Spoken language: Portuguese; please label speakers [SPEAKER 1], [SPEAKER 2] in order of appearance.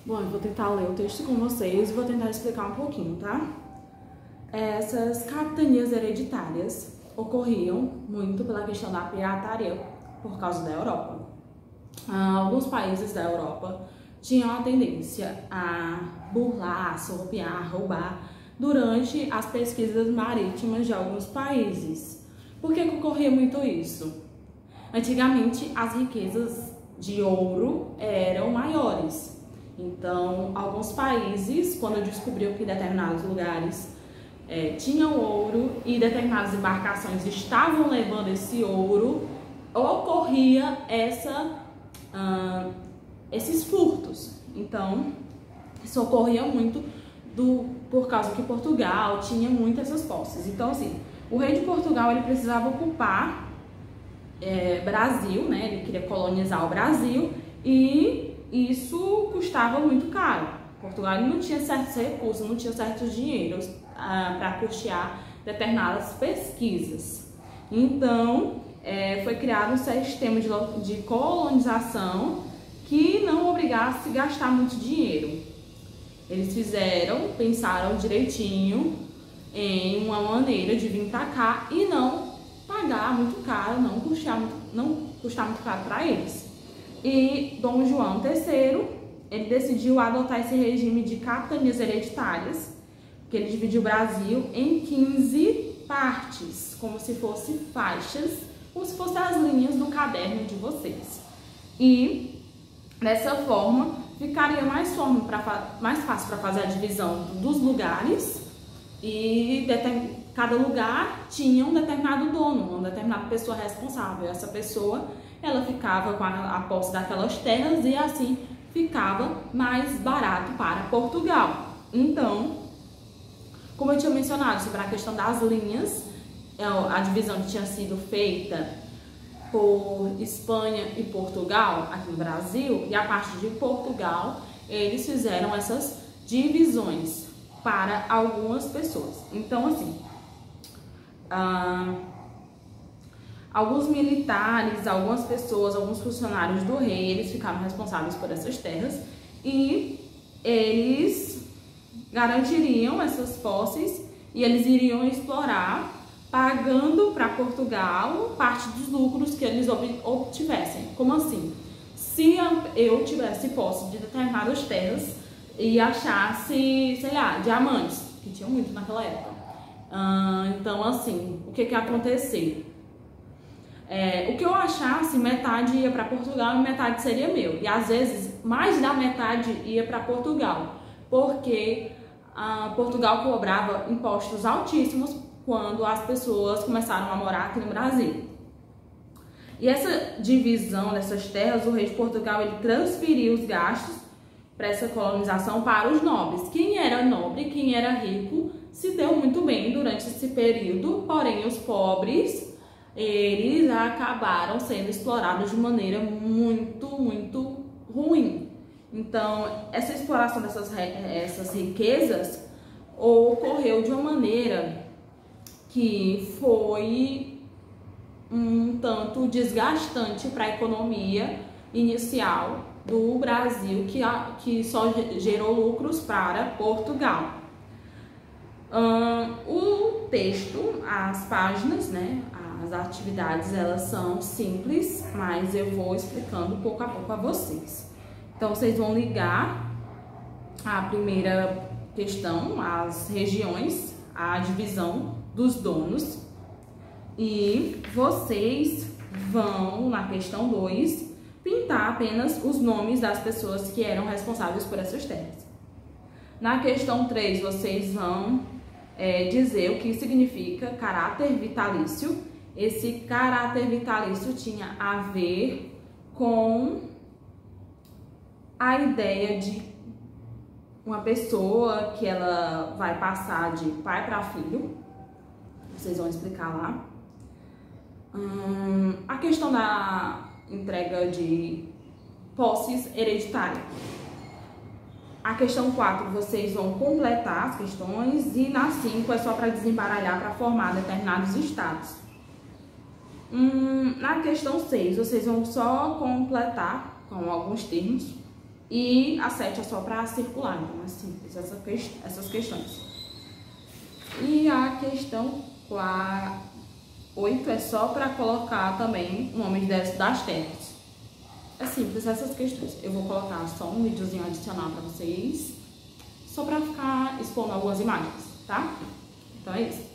[SPEAKER 1] Bom, eu vou tentar ler o texto com vocês e vou tentar explicar um pouquinho, tá? Essas capitanias hereditárias ocorriam muito pela questão da pirataria por causa da Europa. Alguns países da Europa tinham a tendência a burlar, sortear, roubar durante as pesquisas marítimas de alguns países. Por que ocorria muito isso? Antigamente, as riquezas de ouro eram maiores. Então, alguns países, quando descobriam que determinados lugares tinham ouro e determinadas embarcações estavam levando esse ouro, ocorria esses furtos. Então, isso ocorria muito por causa que Portugal tinha muitas essas posses. Então, assim, o rei de Portugal ele precisava ocupar Brasil, né? Ele queria colonizar o Brasil e isso custava muito caro. Portugal não tinha certos recursos, não tinha certos dinheiros para custear determinadas pesquisas. Então, foi criado um sistema de colonização que não obrigasse a gastar muito dinheiro. Eles pensaram direitinho em uma maneira de vir para cá e não pagar muito caro, não custar muito caro para eles. E Dom João III, ele decidiu adotar esse regime de capitanias hereditárias, que ele dividiu o Brasil em 15 partes, como se fossem faixas, como se fossem as linhas do caderno de vocês. E dessa forma ficaria mais fácil para fazer a divisão dos lugares e cada lugar tinha um determinado dono, uma determinada pessoa responsável. Essa pessoa ela ficava com a posse daquelas terras e assim ficava mais barato para Portugal. Então, como eu tinha mencionado sobre a questão das linhas, a divisão que tinha sido feita por Espanha e Portugal aqui no Brasil, e a parte de Portugal, eles fizeram essas divisões para algumas pessoas. Então, assim, alguns militares, algumas pessoas, alguns funcionários do rei, eles ficaram responsáveis por essas terras e eles garantiriam essas posses e eles iriam explorar, pagando para Portugal parte dos lucros que eles obtivessem. Como assim? Se eu tivesse posse de determinadas terras e achasse, sei lá, diamantes, que tinham muito naquela época. Então, assim, o que ia acontecer? O que eu achasse, metade ia para Portugal e metade seria meu. E às vezes, mais da metade ia para Portugal, porque Portugal cobrava impostos altíssimos quando as pessoas começaram a morar aqui no Brasil. E essa divisão dessas terras, o rei de Portugal ele transferiu os gastos para essa colonização para os nobres. Quem era nobre, quem era rico, se deu muito bem durante esse período, porém os pobres, eles acabaram sendo explorados de maneira muito, muito ruim. Então, essa exploração dessas riquezas ocorreu de uma maneira que foi um tanto desgastante para a economia inicial do Brasil, que só gerou lucros para Portugal. O texto, as páginas, né, as atividades, elas são simples, mas eu vou explicando pouco a pouco a vocês. Então, vocês vão ligar a primeira questão, as regiões, a divisão dos donos, e vocês vão, na questão 2, pintar apenas os nomes das pessoas que eram responsáveis por essas terras. Na questão 3, vocês vão dizer o que significa caráter vitalício. Esse caráter vitalício tinha a ver com a ideia de uma pessoa que ela vai passar de pai para filho. Vocês vão explicar lá. A questão da entrega de posses hereditárias. A questão 4, vocês vão completar as questões e na 5 é só para desembaralhar para formar determinados estados. Na questão 6, vocês vão só completar com alguns termos E a 7 é só para circular, então é simples essas questões. E a questão 8 é só para colocar também o nome das terras. É simples essas questões. Eu vou colocar só um videozinho adicional para vocês, só para ficar expondo algumas imagens, tá? Então é isso.